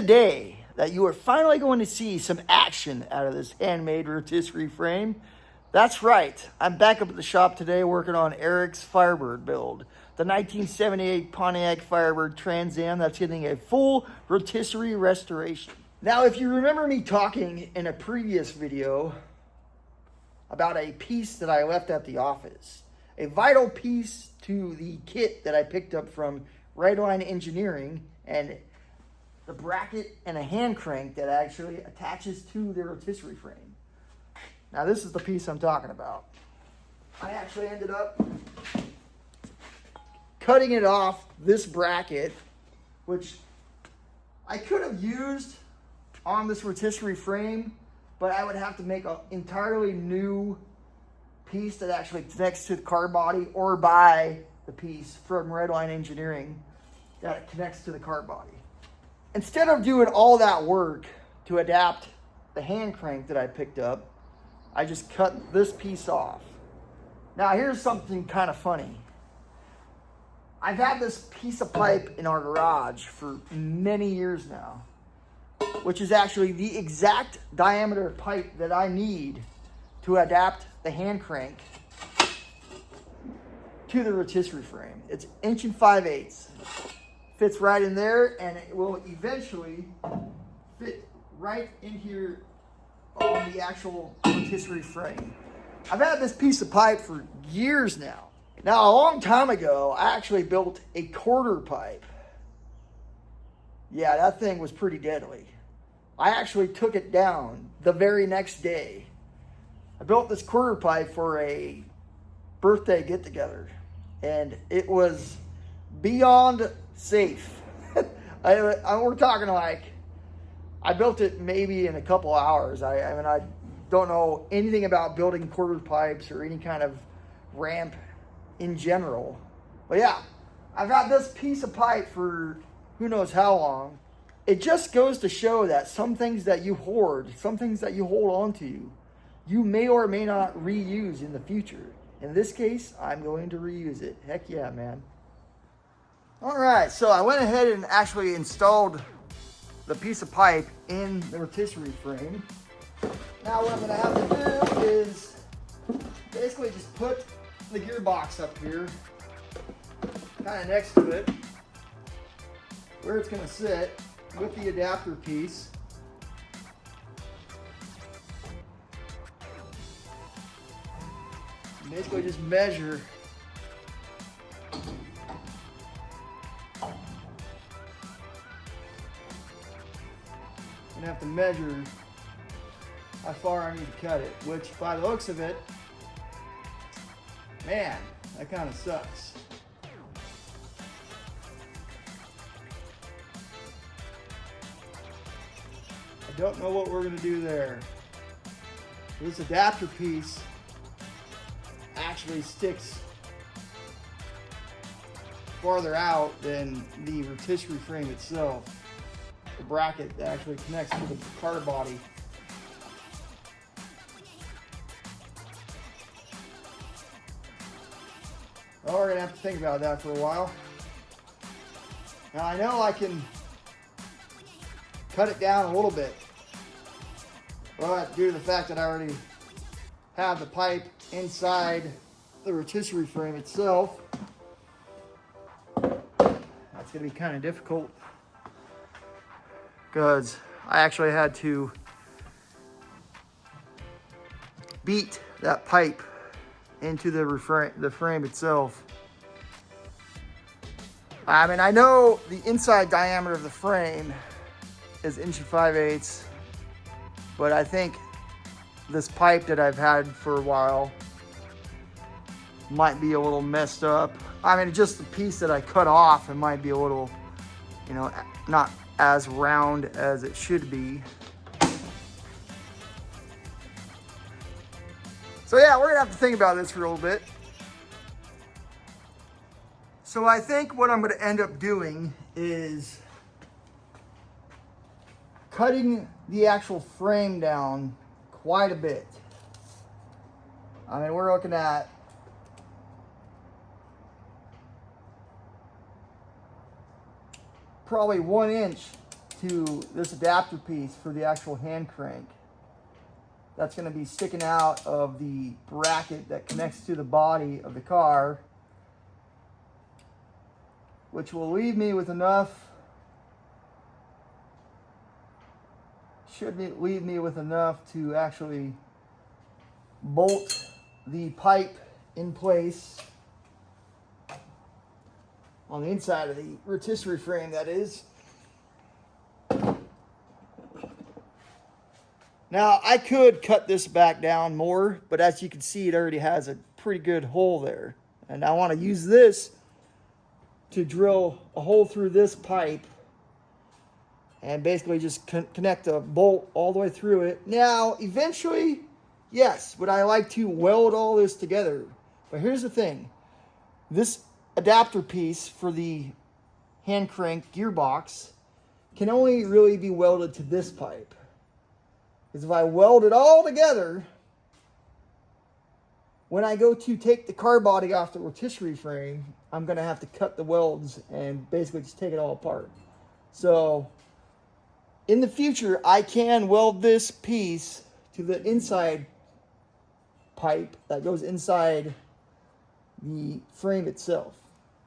the day that you are finally going to see some action out of this handmade rotisserie frame. That's right, I'm back up at the shop today working on Erik's Firebird build. The 1978 Pontiac Firebird Trans Am that's getting a full rotisserie restoration. Now, if you remember me talking in a previous video about a piece that I left at the office, a vital piece to the kit that I picked up from Redline Engineering, and the bracket and a hand crank that actually attaches to the rotisserie frame. Now, this is the piece I'm talking about. I actually ended up cutting it off this bracket, which I could have used on this rotisserie frame, but I would have to make an entirely new piece that actually connects to the car body, or buy the piece from Redline Engineering that connects to the car body. Instead of doing all that work to adapt the hand crank that I picked up, I just cut this piece off. Now, here's something kind of funny. I've had this piece of pipe in our garage for many years now, which is actually the exact diameter of pipe that I need to adapt the hand crank to the rotisserie frame. It's 1 5/8. Fits right in there, and it will eventually fit right in here on the actual rotisserie frame. I've had this piece of pipe for years now. Now, a long time ago, I actually built a quarter pipe. Yeah, that thing was pretty deadly. I actually took it down the very next day. I built this quarter pipe for a birthday get-together, and it was beyond safe. We're talking like, I built it maybe in a couple hours. I mean, I don't know anything about building quarter pipes or any kind of ramp in general. But yeah, I've had this piece of pipe for who knows how long. It just goes to show that some things that you hoard, some things that you hold on to, you may or may not reuse in the future. In this case, I'm going to reuse it. Heck yeah, man. All right, so I went ahead and actually installed the piece of pipe in the rotisserie frame. Now what I'm gonna have to do is basically just put the gearbox up here, kind of next to it, where it's gonna sit with the adapter piece. Basically just measure have to measure how far I need to cut it, which by the looks of it, man, that kind of sucks. I don't know what we're going to do there. This adapter piece actually sticks farther out than the rotisserie frame itself. The bracket that actually connects to the car body. Well, we're gonna have to think about that for a while. Now, I know I can cut it down a little bit, but due to the fact that I already have the pipe inside the rotisserie frame itself, that's gonna be kind of difficult, because I actually had to beat that pipe into the frame itself. I mean, I know the inside diameter of the frame is 1 5/8, but I think this pipe that I've had for a while might be a little messed up. I mean, just the piece that I cut off, it might be a little, you know, not as round as it should be. So yeah, we're gonna have to think about this for a little bit. So I think what I'm gonna end up doing is cutting the actual frame down quite a bit. I mean, we're looking at probably 1 inch to this adapter piece for the actual hand crank. That's going to be sticking out of the bracket that connects to the body of the car, which will leave me with enough, leave me with enough to actually bolt the pipe in place on the inside of the rotisserie frame, that is. Now, I could cut this back down more, but as you can see, it already has a pretty good hole there. And I want to use this to drill a hole through this pipe and basically just connect a bolt all the way through it. Now, eventually, yes, would I like to weld all this together? But here's the thing. This adapter piece for the hand crank gearbox can only really be welded to this pipe. Because if I weld it all together, when I go to take the car body off the rotisserie frame, I'm going to have to cut the welds and basically just take it all apart. So, in the future, I can weld this piece to the inside pipe that goes inside the frame itself.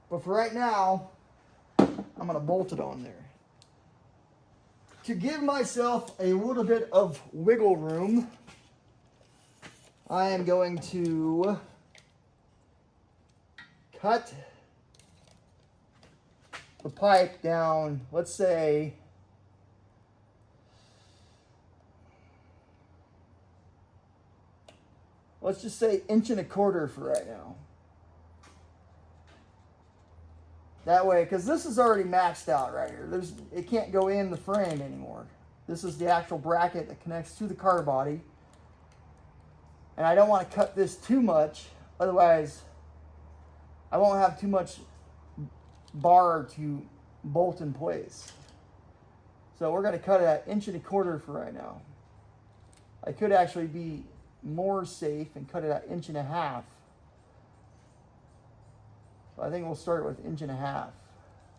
But for right now, I'm going to bolt it on there. To give myself a little bit of wiggle room, I am going to cut the pipe down, let's say, let's just say 1.25 inches for right now. That way, because this is already maxed out right here. It can't go in the frame anymore. This is the actual bracket that connects to the car body. And I don't want to cut this too much, otherwise I won't have too much bar to bolt in place. So we're going to cut it at 1.25 inches for right now. I could actually be more safe and cut it at 1.5 inches. So I think we'll start with 1.5 inches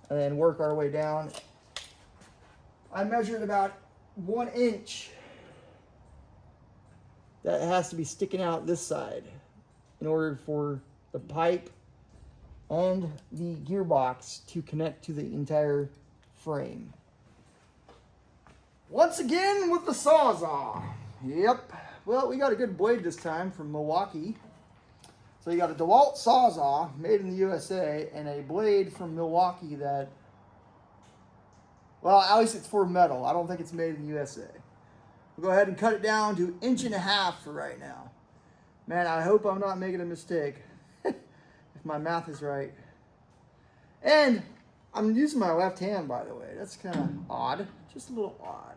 and then work our way down. I measured about 1 inch that has to be sticking out this side in order for the pipe and the gearbox to connect to the entire frame. Once again with the Sawzall. Yep. Well, we got a good blade this time from Milwaukee. So you got a DeWalt Sawzall made in the USA and a blade from Milwaukee that, well, at least it's for metal. I don't think it's made in the USA. We'll go ahead and cut it down to 1.5 inches for right now. Man, I hope I'm not making a mistake, if my math is right. And I'm using my left hand, by the way. That's kind of odd, just a little odd.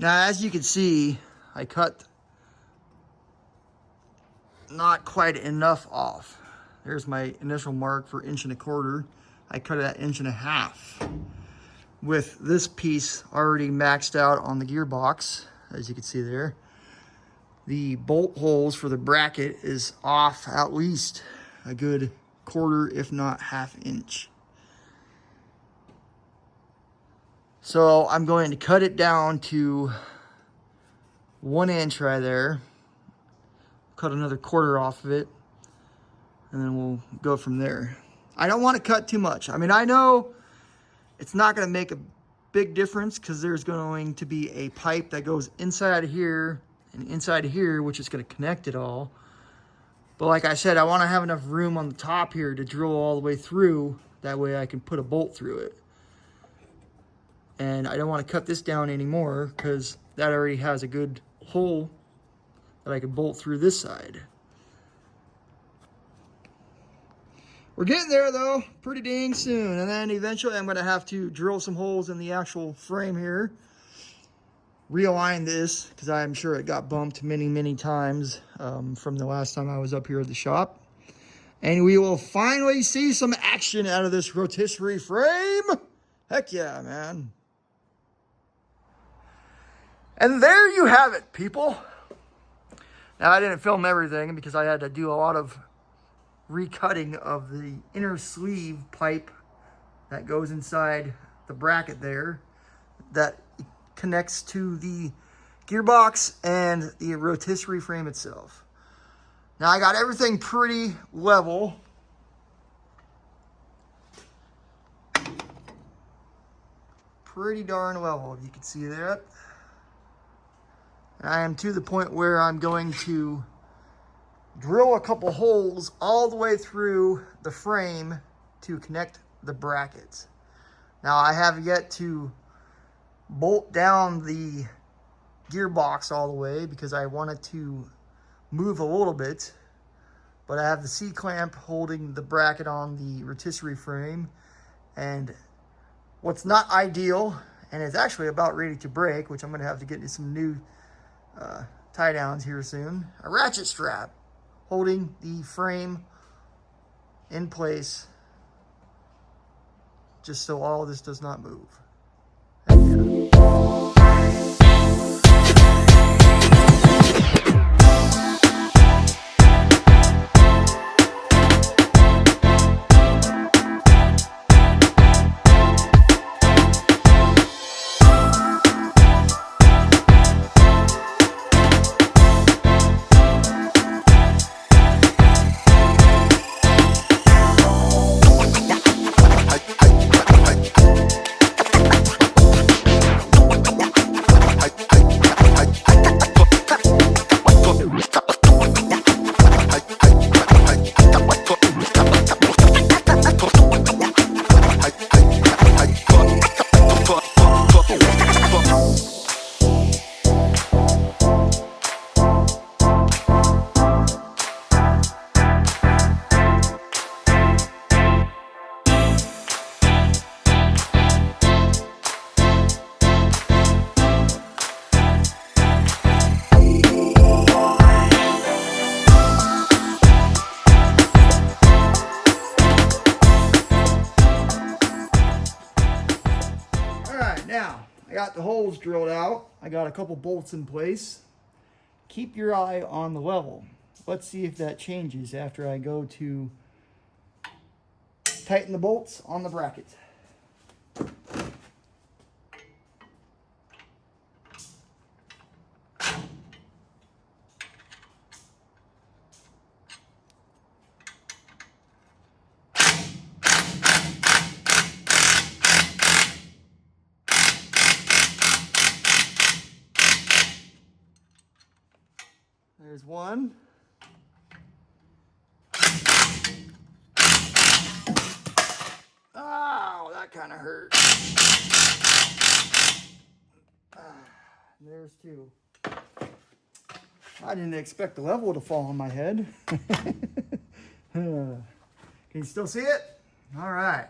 Now, as you can see, I cut not quite enough off. There's my initial mark for 1.25 inches. I cut it at 1.5 inches. With this piece already maxed out on the gearbox, as you can see there, the bolt holes for the bracket is off at least a good 1/4, if not 1/2 inch. So I'm going to cut it down to 1 inch right there. Cut another 1/4 off of it. and then we'll go from there. I don't want to cut too much. I mean, I know it's not going to make a big difference because there's going to be a pipe that goes inside of here and inside of here, which is going to connect it all. But like I said, I want to have enough room on the top here to drill all the way through. That way I can put a bolt through it. And I don't want to cut this down anymore because that already has a good hole that I can bolt through this side. We're getting there though, pretty dang soon. And then eventually I'm gonna have to drill some holes in the actual frame here. Realign this, because I'm sure it got bumped many times from the last time I was up here at the shop. And we will finally see some action out of this rotisserie frame. Heck yeah, man. And there you have it, people. Now I didn't film everything because I had to do a lot of recutting of the inner sleeve pipe that goes inside the bracket there that connects to the gearbox and the rotisserie frame itself. Now I got everything pretty level. Pretty darn level, if you can see that. And I am to the point where I'm going to drill a couple holes all the way through the frame to connect the brackets. Now I have yet to bolt down the gearbox all the way because I wanted to move a little bit, but I have the C-clamp holding the bracket on the rotisserie frame, and what's not ideal, and it's actually about ready to break, which I'm going to have to get into some new tie downs here soon, a ratchet strap holding the frame in place just so all of this does not move. Now, I got the holes drilled out. I got a couple bolts in place. Keep your eye on the level. Let's see if that changes after I go to tighten the bolts on the bracket. There's one. Oh, that kind of hurt. There's two. I didn't expect the level to fall on my head. Can you still see it? All right.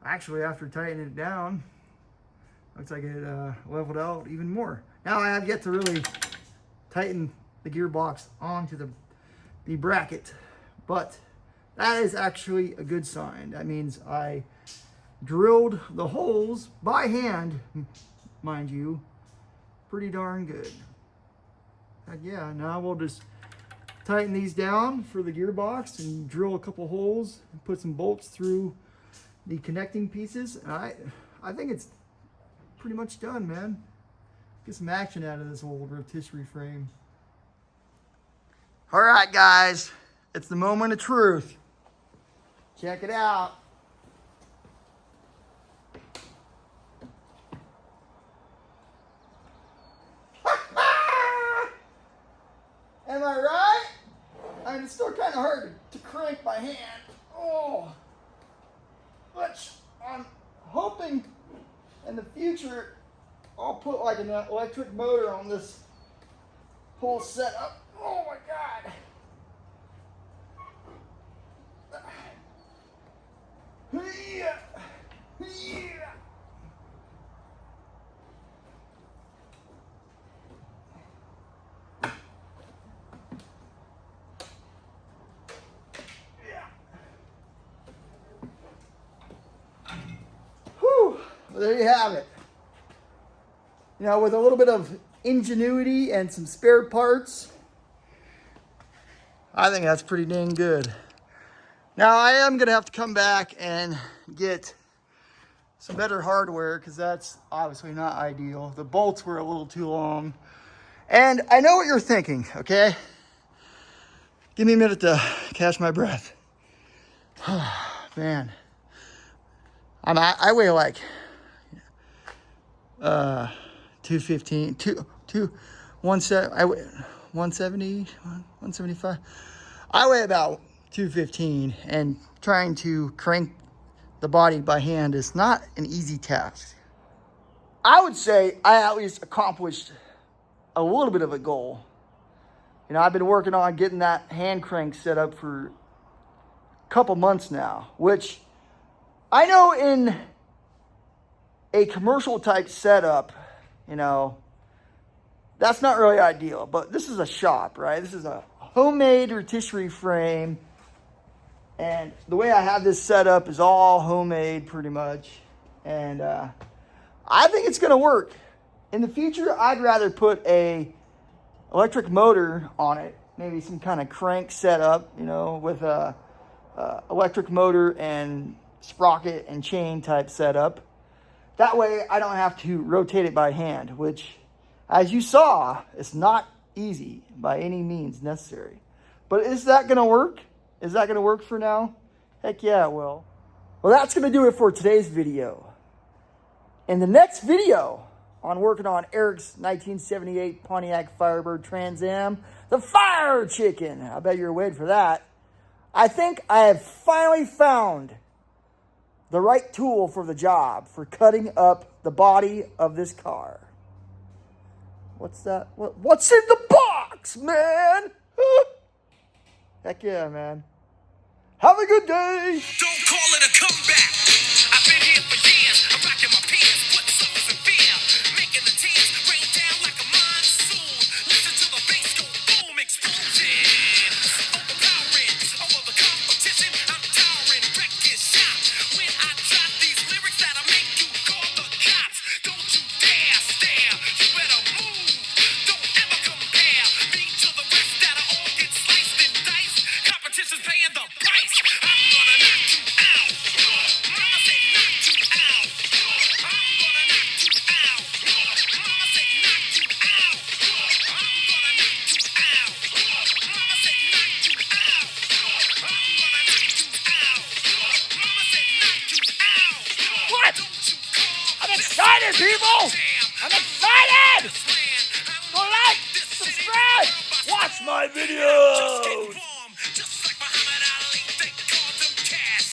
Actually, after tightening it down, looks like it leveled out even more. Now I have yet to really tighten the gearbox onto the bracket, but that is actually a good sign. That means I drilled the holes by hand, mind you, pretty darn good. And yeah, now we'll just tighten these down for the gearbox and drill a couple holes and put some bolts through the connecting pieces. And I think it's pretty much done, man. Get some action out of this old rotisserie frame. All right, guys, It's the moment of truth. Check it out. Am I right? I mean, it's still kind of hard to crank by hand. Oh, which I'm hoping in the future I'll put like an electric motor on this whole setup. Oh my God. Yeah. Yeah. Whew. Well, there you have it. You know, with a little bit of ingenuity and some spare parts, I think that's pretty dang good. Now, I am going to have to come back and get some better hardware because that's obviously not ideal. The bolts were a little too long. And I know what you're thinking, okay? Give me a minute to catch my breath. Man. I weigh like 215, 170, 175. I weigh about 215, and trying to crank the body by hand is not an easy task. I would say I at least accomplished a little bit of a goal. You know, I've been working on getting that hand crank set up for a couple months now, which I know in a commercial type setup, you know, that's not really ideal, but this is a shop, right? This is a homemade rotisserie frame. And the way I have this set up is all homemade pretty much. And I think it's going to work. In the future, I'd rather put a electric motor on it, maybe some kind of crank setup, you know, with a electric motor and sprocket and chain type setup. That way I don't have to rotate it by hand, which, as you saw, it's not easy by any means necessary. But is that going to work? Is that going to work for now? Heck yeah, it will. Well, that's going to do it for today's video. In the next video on working on Erik's 1978 Pontiac Firebird Trans Am, the Fire Chicken. I bet you're waiting for that. I think I have finally found the right tool for the job for cutting up the body of this car. What's that? What's in the box, man? Heck yeah, man. Have a good day. Don't call it a comeback. I've been here for years. I'm rocking my pants, putting suckers in fear, making the tears rain down like a monsoon. Listen to the bass go boom, explosion. Overpowering over the competition. I'm towering, wrecking shop. When I drop these lyrics that'll make you call the cops. Don't you dare stare. You better move. Don't ever compare me to the rest that'll all get sliced and diced. Competition's paying the price. I'm gonna knock you out. Mama said knock you out. I'm gonna knock you out. Mama said knock you out. I'm gonna knock you out. Mama said knock you out. I'm gonna knock you out. Mama said knock you out. What? Don't you call I'm excited, people. I'm excited. this land. Go like, subscribe, watch my videos.